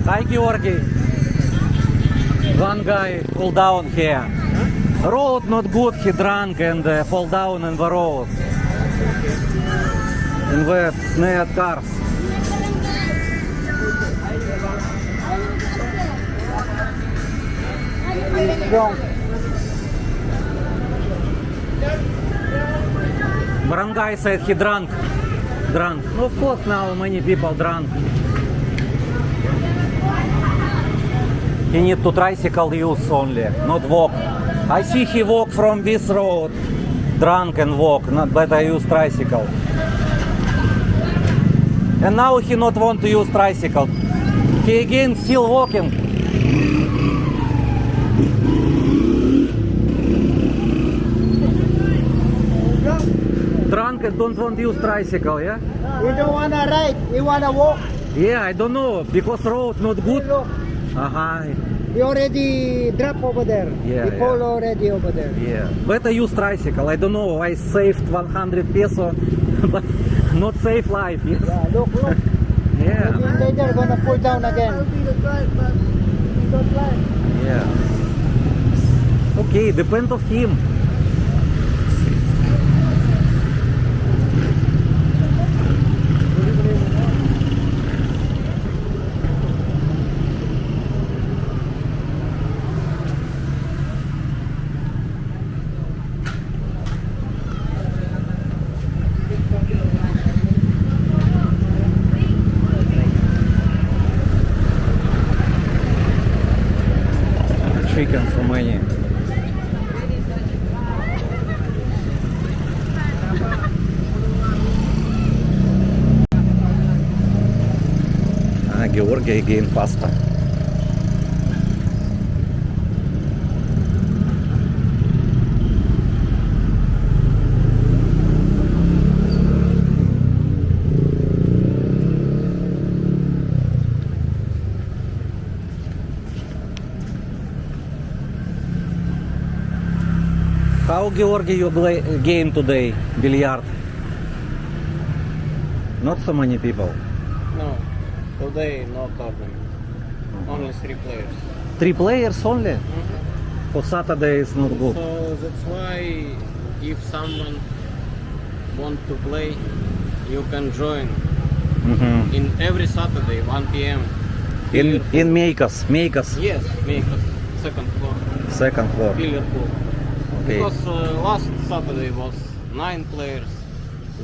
Hi, Georgi. One guy fall down here. Road not good, he drunk and fall down in the road. In the near cars. Drunk. Barangay said he drunk. Drunk. No, of course now many people drunk. He need to tricycle use only, not walk. I see he walk from this road, drunk and walk, not better use tricycle. And now he not want to use tricycle. He again still walking. Drunk and don't want to use tricycle, yeah? You don't wanna ride, you wanna walk. Yeah, I don't know, because road not good. Look, Uh-huh. he already drop over there. Yeah, He fall yeah. already over there. Yeah, better use tricycle. I don't know, I saved 100 peso, but not save life, yes? Yeah, look. Yeah, Maybe later gonna pull down again. Don't like. yeah. Okay, depend of him. Chicken for many. Georgi again pasta. How, Georgi, you play game today? Billiard? Not so many people. No, today no tournament. Only 3 players. 3 players only? For Saturday is not good. So that's why if someone want to play, you can join Mhm. in every Saturday 1 p.m. In Meikos. Yes, make us second floor Second floor. billiard pool. Okay. Because last Saturday was 9 players.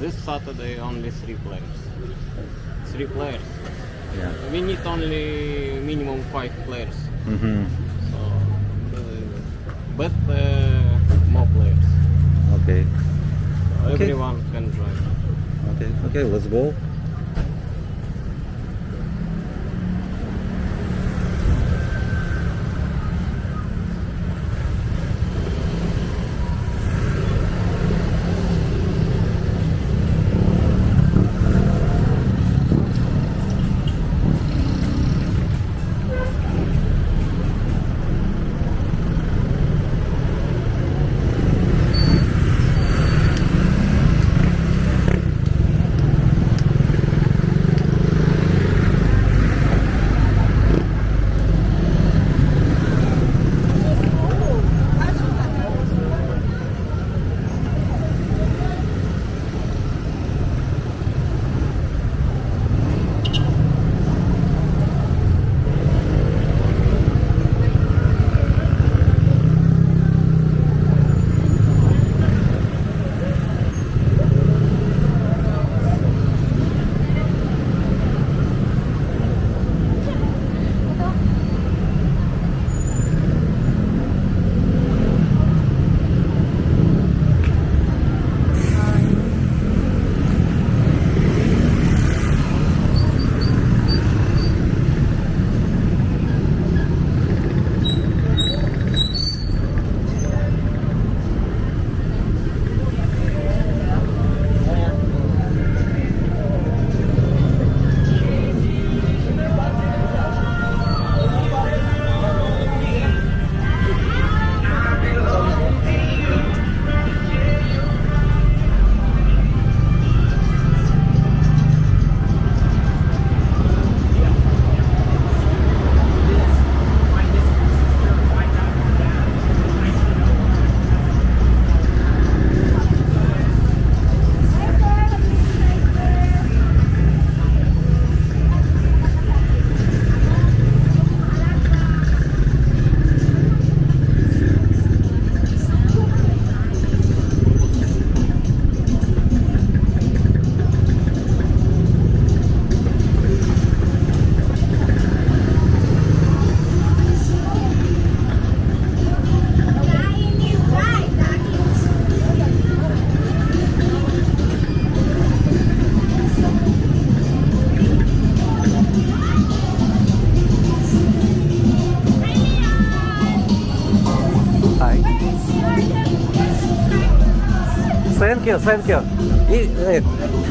This Saturday only 3 players. 3 players. Yeah. We need only minimum 5 players. Mhm. So, but more players. Okay. Okay. Everyone can join. Okay. Okay. Let's go. Thank you, thank you.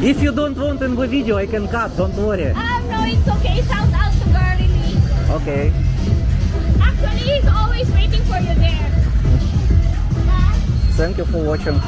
If you don't want in the video, I can cut. Don't worry. No, it's okay. Shout out to Gary Lee. Okay. Actually, he's always waiting for you there. Thank you for watching.